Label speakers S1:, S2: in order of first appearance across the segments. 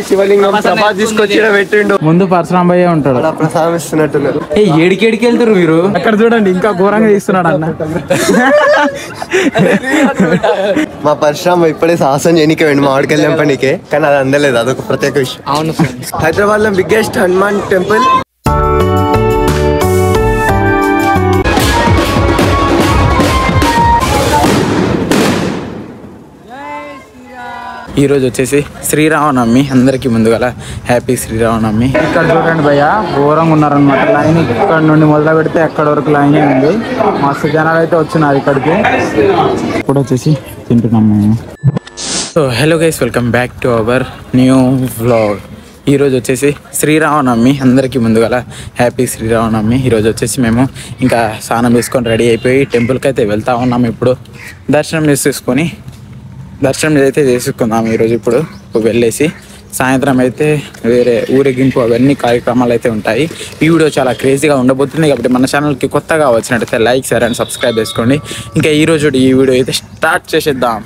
S1: శివలింగం ప్రభా తీసుకొచ్చి పెట్టిండు.
S2: ముందు పరశురాం భయ్య ఉంటాడు.
S1: ప్రసాదం ఇస్తున్నట్టున్నారు.
S2: ఏడికి వెళ్తారు మీరు? అక్కడ చూడండి ఇంకా ఘోరంగా తీస్తున్నాడు అన్న.
S1: మా పరశురాం ఇప్పుడే సాహసం చేయనికే వెండి మామిడికాయలు తెంపనీకే, కానీ అది అందలేదు. అదొక ప్రత్యేక విషయం.
S3: అవును,
S1: హైదరాబాద్ లో బిగ్గెస్ట్ హనుమాన్ టెంపుల్.
S2: ఈరోజు వచ్చేసి శ్రీరామనవమి. అందరికీ ముందుగా హ్యాపీ శ్రీరామనవమి. ఇక్కడ చూడండి భయ్య, ఘోరంగా ఉన్నారనమాట. లైన్ ఇక్కడ నుండి మొదలు పెడితే ఎక్కడ వరకు లైనే ఉంది. మస్తు జనాలు అయితే వచ్చినారు ఇక్కడికి. ఇప్పుడు వచ్చేసి తింటున్నాము. So hello guys, welcome back to our new vlog. ఈరోజు వచ్చేసి శ్రీరామనవమి. అందరికీ ముందుగా హ్యాపీ శ్రీరామనవమి. ఈరోజు వచ్చేసి మేము ఇంకా స్నానం చేసుకొని రెడీ అయిపోయి టెంపుల్కి అయితే వెళ్తా ఉన్నాము. ఇప్పుడు దర్శనం అయితే చేసుకుందాం ఈరోజు. ఇప్పుడు వెళ్ళేసి సాయంత్రం అయితే వేరే ఊరేగింపు అవన్నీ కార్యక్రమాలు అయితే ఉంటాయి. ఈ వీడియో చాలా క్రేజీగా ఉండబోతుంది. కాబట్టి మన ఛానల్కి కొత్తగా వచ్చినట్టయితే లైక్, షేర్ అండ్ సబ్స్క్రైబ్ చేసుకోండి. ఇంకా ఈరోజు ఈ వీడియో అయితే స్టార్ట్ చేసేద్దాం.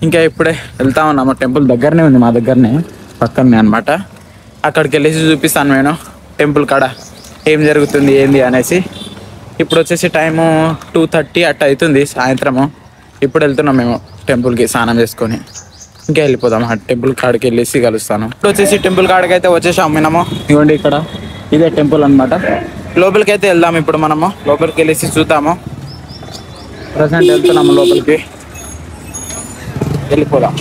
S2: ఇంకా ఇప్పుడే వెళ్తా ఉన్నాము. టెంపుల్ దగ్గరనే ఉంది, మా దగ్గరనే పక్కనే అనమాట. అక్కడికి వెళ్ళేసి చూపిస్తాను నేను టెంపుల్ కాడ ఏం జరుగుతుంది ఏంది అనేసి. ఇప్పుడు వచ్చేసి టైము 2:30 అట్ట అవుతుంది సాయంత్రము. ఇప్పుడు వెళ్తున్నాం మేము టెంపుల్కి స్నానం చేసుకొని. ఇంకా వెళ్ళిపోదాం. ఆ టెంపుల్ కాడికి వెళ్ళేసి కలుస్తాను. ఇప్పుడు వచ్చేసి టెంపుల్ కాడికి అయితే వచ్చేసాము మనము. ఇవ్వండి ఇక్కడ ఇదే టెంపుల్ అనమాట. లోపలికి అయితే వెళ్దాము. ఇప్పుడు మనము లోపలికి వెళ్ళేసి చూద్దాము. ప్రజెంట్ వెళ్తున్నాము లోపలికి, వెళ్ళిపోదాం.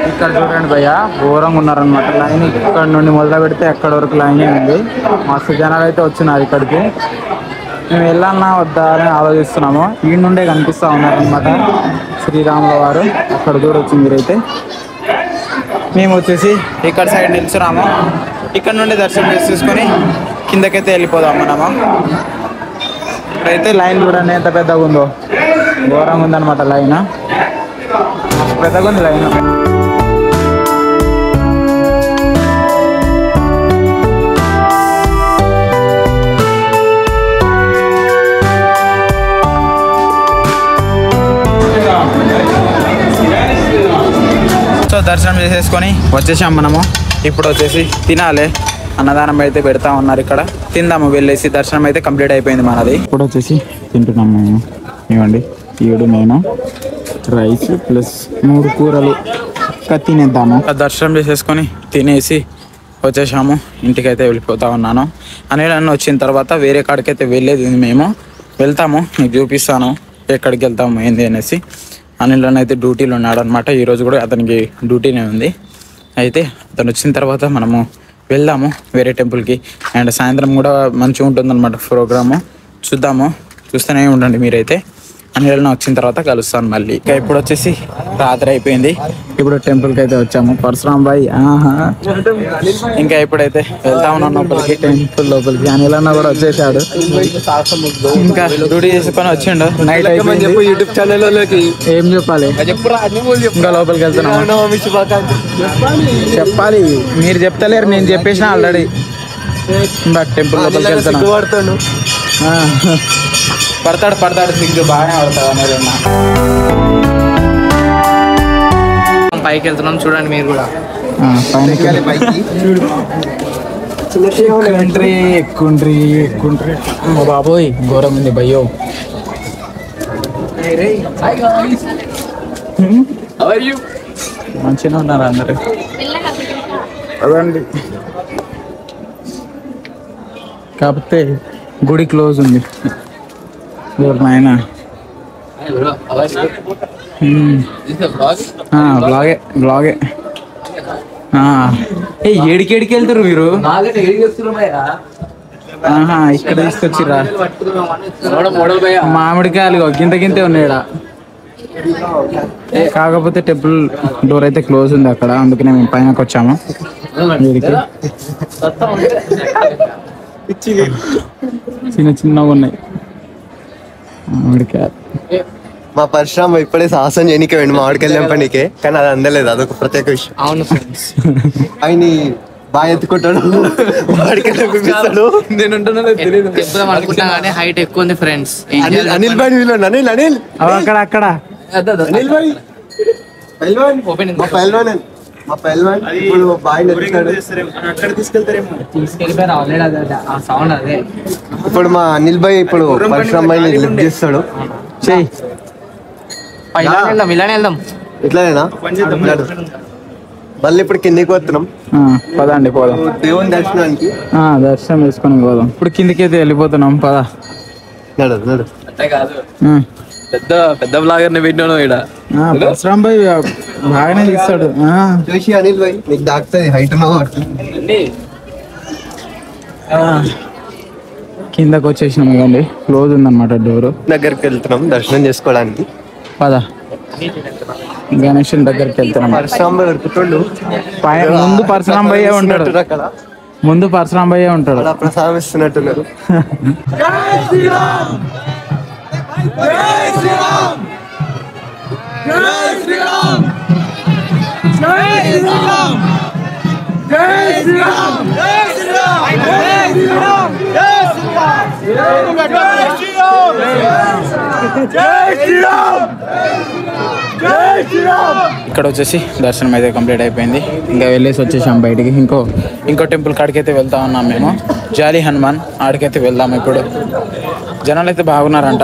S2: ఇక్కడ చూడండి భయ్య, ఘోరంగా ఉన్నారనమాట. లైన్ ఇక్కడ నుండి మొదలు పెడితే ఎక్కడ వరకు లైనే ఉంది. మస్తు జనాలు అయితే వచ్చినారు ఇక్కడికి. మేము వెళ్ళాలన్నా వద్దా అని ఆలోచిస్తున్నాము. ఈ నుండే కనిపిస్తూ ఉన్నారనమాట శ్రీరాముల వారు. అక్కడ చూడొచ్చు మీరైతే. మేము వచ్చేసి ఇక్కడ సైడ్ నిల్చున్నాము. ఇక్కడ నుండి దర్శనం చేసుకొని కిందకైతే వెళ్ళిపోదాం మనము. ఇప్పుడైతే లైన్ చూడండి ఎంత పెద్దగా ఉందో. ఘోరంగా ఉందన్నమాట లైన్, పెద్దగా ఉంది లైన్. సో దర్శనం చేసేసుకొని వచ్చేసాం మనము. ఇప్పుడు వచ్చేసి తినాలి. అన్నదానం అయితే పెడతా ఉన్నారు ఇక్కడ. తిందాము వెళ్ళేసి. దర్శనం అయితే కంప్లీట్ అయిపోయింది మనది. ఇప్పుడు వచ్చేసి తింటున్నాము మేము. ఇవ్వండి 7 నేను రైస్ ప్లస్ 3 కూరలు తినేద్దాము. దర్శనం చేసేసుకొని తినేసి వచ్చేసాము. ఇంటికైతే వెళ్ళిపోతా ఉన్నాను. అనిల్ వచ్చిన తర్వాత వేరే కాడికైతే వెళ్ళేది మేము వెళ్తాము. మీకు చూపిస్తాను ఎక్కడికి వెళ్తాము ఏంది అనేసి. అనిల్ అయితే డ్యూటీలో ఉన్నాడు అనమాట. ఈరోజు కూడా అతనికి డ్యూటీనే ఉంది. అయితే అతను వచ్చిన తర్వాత మనము వెళ్దాము వేరే టెంపుల్కి. అండ్ సాయంత్రం కూడా మంచిగా ఉంటుందన్నమాట ప్రోగ్రాము. చూద్దాము, చూస్తూనే ఉండండి మీరైతే. అనిల్ వచ్చిన తర్వాత కలుస్తాను మళ్ళీ. ఇంకా ఇప్పుడు వచ్చేసి రాత్రి అయిపోయింది. ఇప్పుడు టెంపుల్కి అయితే వచ్చాము. పరశురాం భాయ్ ఇంకా ఇప్పుడైతే వెళ్తా ఉన్నాం లోపలికి, టెంపుల్ లోపలికి. అనిల్ కూడా వచ్చేసాడు. ఇంకా డ్యూటీ చేసుకొని వచ్చిండు. నైట్
S1: యూట్యూబ్ ఛానల్లోకి
S2: ఏం చెప్పాలి, ఇంకా లోపలికి వెళ్తున్నాము. చెప్పాలి, మీరు చెప్తలేరు, నేను చెప్పేసిన ఆల్రెడీ. ఇంకా టెంపుల్ లోపలికి వెళ్తాను. పడతాడు సిగ్గు బాగానే పడతాడు అనేది.
S3: పైకి వెళ్తున్నాం చూడండి మీరు కూడా. ఎక్కుండ్రి బాబోయ్, ఘోరం ఉంది భయ్యో. మంచిగా ఉన్నారు అందరు. అదండి, కాకపోతే గుడి క్లోజ్ ఉంది. నాయన బ్లాగే. ఏడికి వెళ్తారు మీరు? ఇక్కడ తీసుకొచ్చిరా మామిడికాయలు గింతే ఉన్నాయా. కాకపోతే టెంపుల్ డోర్ అయితే క్లోజ్ ఉంది అక్కడ, అందుకనే మేము పైనకి వచ్చాము. చిన్నగా ఉన్నాయి మామిడికాయలు.
S1: మా పరశురామ్ ఇప్పుడే సాహసం చేయనికే వెండి మామిడికాయలు తెంపనీకే, కానీ అది అందలేదు. అదొక ప్రత్యేక విషయం.
S3: అవును ఫ్రెండ్స్.
S1: ఆయన బాగా ఎత్తుకుంటాడు వాడికి చూపిస్తాడు.
S2: నేను
S4: చెప్దాం అనుకుంటా కానీ హైట్ ఎక్కువ ఉంది ఫ్రెండ్స్.
S1: అనిల్ భాయ్ వీళ్ళు అనిల్ అనిల్
S3: అక్కడ అక్కడ
S1: అనిల్ భాయ్ పైల్వాన్ మా పైల్వాన్ ఇప్పుడు బాగా ఎత్తుతాడు.
S4: తీసుకెళ్ళిపోయారు ఆల్రెడీ ఆ సౌండ్ అదే.
S1: ఇప్పుడు మా అనిల్ భాయ్ ఇప్పుడు పరశురామ్ భాయ్ లిఫ్ట్ చేస్తాడు.
S3: చెయ్యి
S4: ఇలానే వెళ్దాం.
S1: ఇట్లానేనా మళ్ళీ ఇప్పుడు కిందికి వస్తున్నాం
S3: పదండి పోదాం
S1: దేవుని దర్శనానికి.
S3: దర్శనం చేసుకొని పోదాం. ఇప్పుడు కిందికైతే వెళ్ళిపోతున్నాం పద.
S1: నడు నడు.
S2: పెద్ద బ్లాగర్ ని పెట్టినాను ఇక్కడ.
S3: పరశురామ్ భాయ్ బాగానే తీస్తాడు.
S1: చూసి అనిల్ భాయ్ నీకు దాకుతుంది హైట్
S3: కిందకి వచ్చేసినాం ఇవ్వండి. క్లోజ్ ఉందన్నమాట డోరు.
S1: దగ్గరికి వెళ్తున్నాం దర్శనం చేసుకోవడానికి.
S3: పద గణేషన్ దగ్గరికి వెళ్తున్నాం.
S1: పరశురామ్ భాయ్ దొరుకుతుండు.
S3: ముందు పరశురామ్ భయ్యే ఉంటాడు.
S1: అక్కడ
S3: ముందు పరశురామ్ భయ్యే ఉంటాడు.
S1: అలా ప్రసాదం ఇస్తున్నట్టున్నారు.
S3: ఇక్కడ వచ్చేసి దర్శనం అయితే కంప్లీట్ అయిపోయింది. ఇంకా వెళ్ళేసి వచ్చేసాం బయటికి. ఇంకో టెంపుల్ కాడికి అయితే వెళ్తా ఉన్నాం మేము. జాలి హనుమాన్ ఆడికైతే వెళ్దాం. ఇప్పుడు జనాలు అయితే బాగున్నారంట.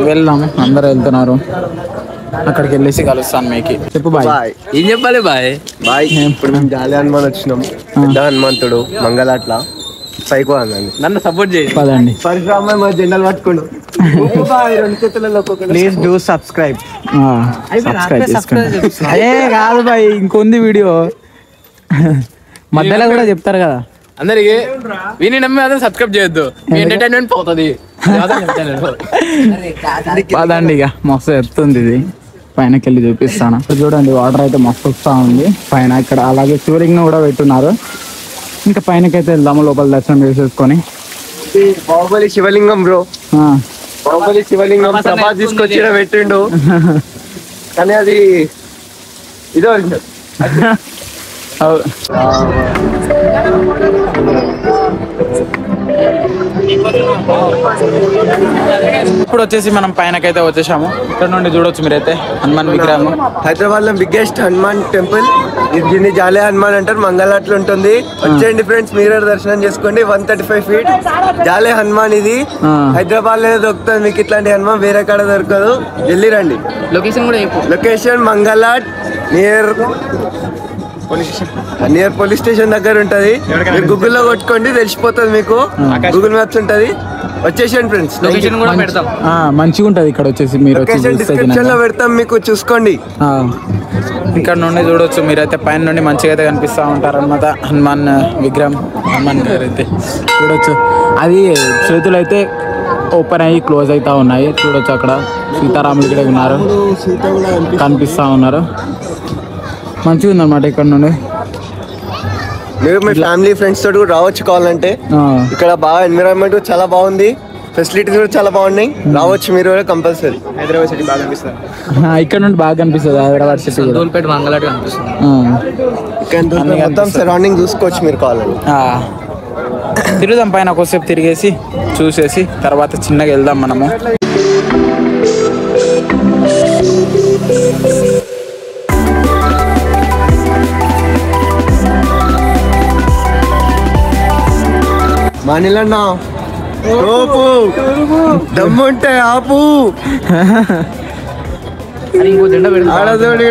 S3: వెళ్దాం, అందరూ వెళ్తున్నారు. అక్కడికి వెళ్ళేసి కలుస్తాను మీకు. చెప్పు బాయ్.
S2: ఏం చెప్పాలి బాయ్?
S1: బాయ్ ఇప్పుడు మేము జాలి హనుమాన్ వచ్చినాం. పెద్ద హనుమంతుడు మంగళాట్ల సైకో అన్నాను.
S2: నన్ను సపోర్ట్ చేయి.
S3: పదండి.
S1: పరశురామ్ భాయ్ మా జెండాలు పట్టుకోండు.
S3: Please do subscribe. అయ్యే కాదు బాయ్, ఇంకొంది వీడియో మధ్యలో కూడా చెప్తారు కదా
S2: అందరికి. విని నమ్మి అదే సబ్స్క్రైబ్ చేయొద్దు, మీ ఎంటర్టైన్మెంట్ పోతుంది.
S3: పదండి ఇక. మస్తు ఎత్తుంది ఇది. పైనకి వెళ్ళి చూపిస్తాను. చూడండి వాటర్ అయితే మస్తు వస్తూ ఉంది పైన. ఇక్కడ అలాగే శివలింగం కూడా పెట్టున్నారు. ఇంకా పైనకైతే వెళ్దాము, లోపల దర్శనం చేసేసుకొని.
S1: బాహుబలి శివలింగం బ్రో. బాహుబలి శివలింగం ప్రభాస్ తీసుకొచ్చి పెట్టిండు కానీ అది ఇదో
S3: ఇప్పుడు వచ్చేసి మనం పైనకైతే వచ్చేసాము. ఇక్కడ నుండి చూడొచ్చు మీరైతే హనుమాన్ విగ్రహం.
S1: హైదరాబాద్ లో బిగ్గెస్ట్ హనుమాన్ టెంపుల్. దీన్ని జాలే హనుమాన్ అంటారు. మంగళాట్లు ఉంటుంది. వచ్చేయండి ఫ్రెండ్స్, మీరే దర్శనం చేసుకోండి. 135 feet జాలే హనుమాన్. ఇది హైదరాబాద్ లోనే దొరుకుతుంది మీకు. ఇట్లాంటి హనుమాన్ వేరే కాడ దొరకదు. వెళ్ళి రండి.
S4: లొకేషన్ కూడా
S1: location Mangalhat near police station దగ్గర ఉంటది. మీరు గూగుల్లో కొట్టుకోండి, తెలిసిపోతుంది మీకు. గూగుల్ మ్యాప్స్ ఉంటది. వచ్చేసేయండి ఫ్రెండ్స్.
S4: లొకేషన్ కూడా పెడతాం.
S3: మంచిగా ఉంటది ఇక్కడ వచ్చేసి. మీరు
S1: డిస్క్రిప్షన్ లో పెడతాం, మీకు చూసుకోండి.
S3: ఇక్కడ నుండి చూడొచ్చు మీరైతే. పైన నుండి మంచిగా అయితే కనిపిస్తూ ఉంటారు అన్నమాట హనుమాన్ విగ్రహం. హనుమాన్ గారు అయితే చూడొచ్చు. అది చేతులు అయితే ఓపెన్ అయ్యి క్లోజ్ అవుతా ఉన్నాయి. చూడొచ్చు అక్కడ సీతారాములు కూడా ఉన్నారు, కనిపిస్తూ ఉన్నారు. మంచిగా ఉందన్నమాట. ఇక్కడ నుండి
S1: మీరు మీ ఫ్యామిలీ ఫ్రెండ్స్ తోటి కూడా రావచ్చు కావాలంటే. ఇక్కడ బాగా ఎన్విరాన్మెంట్ చాలా బాగుంది. ఫెసిలిటీస్ కూడా చాలా బాగున్నాయి. రావచ్చు మీరు కూడా కంపల్సరీ.
S2: హైదరాబాద్ సిటీ బాగా అనిపిస్తుంది.
S3: ఇక్కడ నుండి బాగా కనిపిస్తుంది హైదరాబాద్ సిటీ.
S4: దూల్పేట మంగళాటు కనిపిస్తుంది.
S1: ఇక్కడ మొత్తం సరౌండింగ్ చూసుకోవచ్చు మీరు కావాలంటే.
S3: తిరుగుదాం పైన కొద్దిసేపు తిరిగేసి చూసేసి తర్వాత చిన్నగా వెళ్దాం మనము.
S1: మానిలన్నా రోపు దమ్ముంటే ఆపు. ఆడదోడి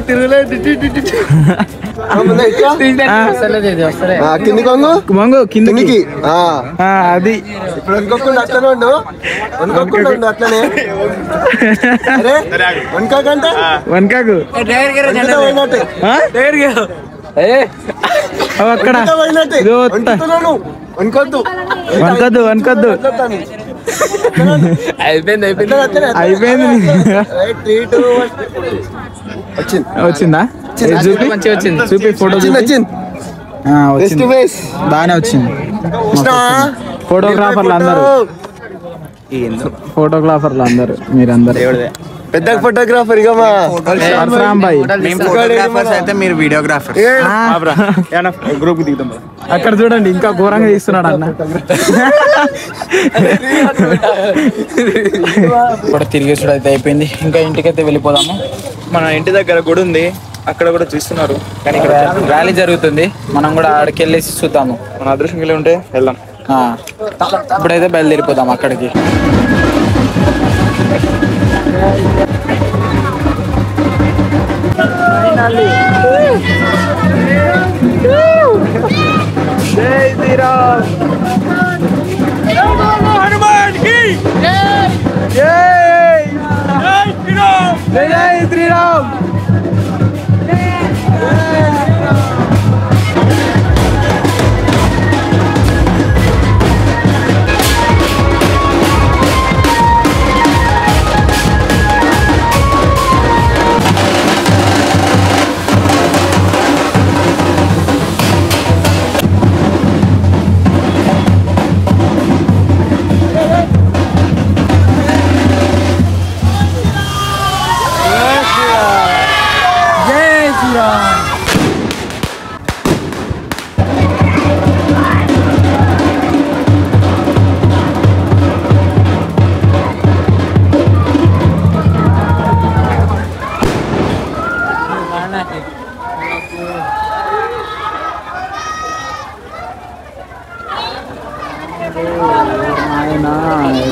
S1: తిరుగులే. కింది కొంగు కిందికి.
S3: అది
S1: ఇప్పుడు అనుకోకుండా అట్లనే ఉండు. అనుకోకుండా ఉండు అట్లనే. అరే వనకాకంటే
S3: వనకాకు
S1: పోయినట్టే.
S3: అక్కడ
S1: వనకొద్దు
S3: వనకొద్దు వనకొద్దు.
S2: అయిపోయింది.
S3: వచ్చిందా?
S4: మంచిగా వచ్చింది.
S3: చూపి ఫోటో
S1: వచ్చింది.
S3: బాగానే వచ్చింది. ఫోటోగ్రాఫర్లు అందరూ మీరందరూ
S1: పెద్ద ఫోటోగ్రాఫర్ ఇక మా
S3: పరశురామ్ భాయ్
S2: ఫోటోగ్రాఫర్స్ అయితే మీరు వీడియోగ్రాఫర్.
S3: గ్రూప్ దిగుతాం అక్కడ చూడండి ఇంకా ఘోరంగా తీస్తున్నాడు అన్న. ఇప్పుడు తిరిగేసుడు అయితే అయిపోయింది, ఇంకా ఇంటికైతే వెళ్ళిపోదాము.
S2: మన ఇంటి దగ్గర గుడి ఉంది, అక్కడ కూడా చూస్తున్నారు.
S3: కానీ ఇక్కడ ర్యాలీ జరుగుతుంది, మనం కూడా ఆడికి వెళ్ళేసి చూద్దాము.
S2: మన అదృష్టం వెళ్ళి ఉంటే వెళ్దాం.
S3: ఇప్పుడైతే బయలుదేరిపోదాం అక్కడికి.
S1: జై శ్రీరామ్. జై శ్రీరామ్.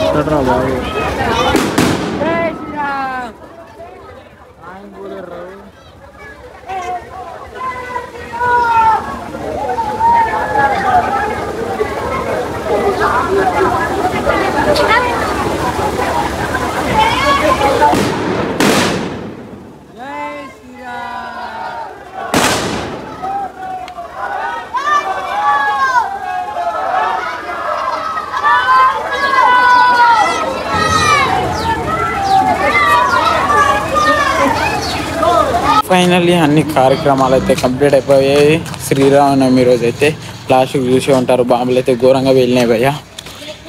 S3: ఎక్కడ్రా బాబు. ఫైనల్లీ అన్ని కార్యక్రమాలు అయితే కంప్లీట్ అయిపోయాయి. శ్రీరామనవమి రోజు అయితే లాస్ట్ చూసి ఉంటారు, బాంబులు అయితే ఘోరంగా వెళ్ళినాయి భయ్య.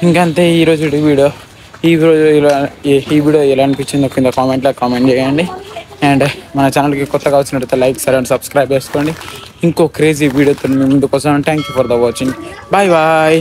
S3: ఇంకంతే ఈరోజు వీడియో. ఈ వీడియో ఎలా అనిపించిందో కింద కామెంట్లో కామెంట్ చేయండి. అండ్ మన ఛానల్కి కొత్తగా వచ్చినట్లయితే లైక్ అండ్ సబ్స్క్రైబ్ చేసుకోండి. ఇంకో క్రేజీ వీడియోతో మీ ముందుకు వస్తాను. Thank you for the watching. Bye bye.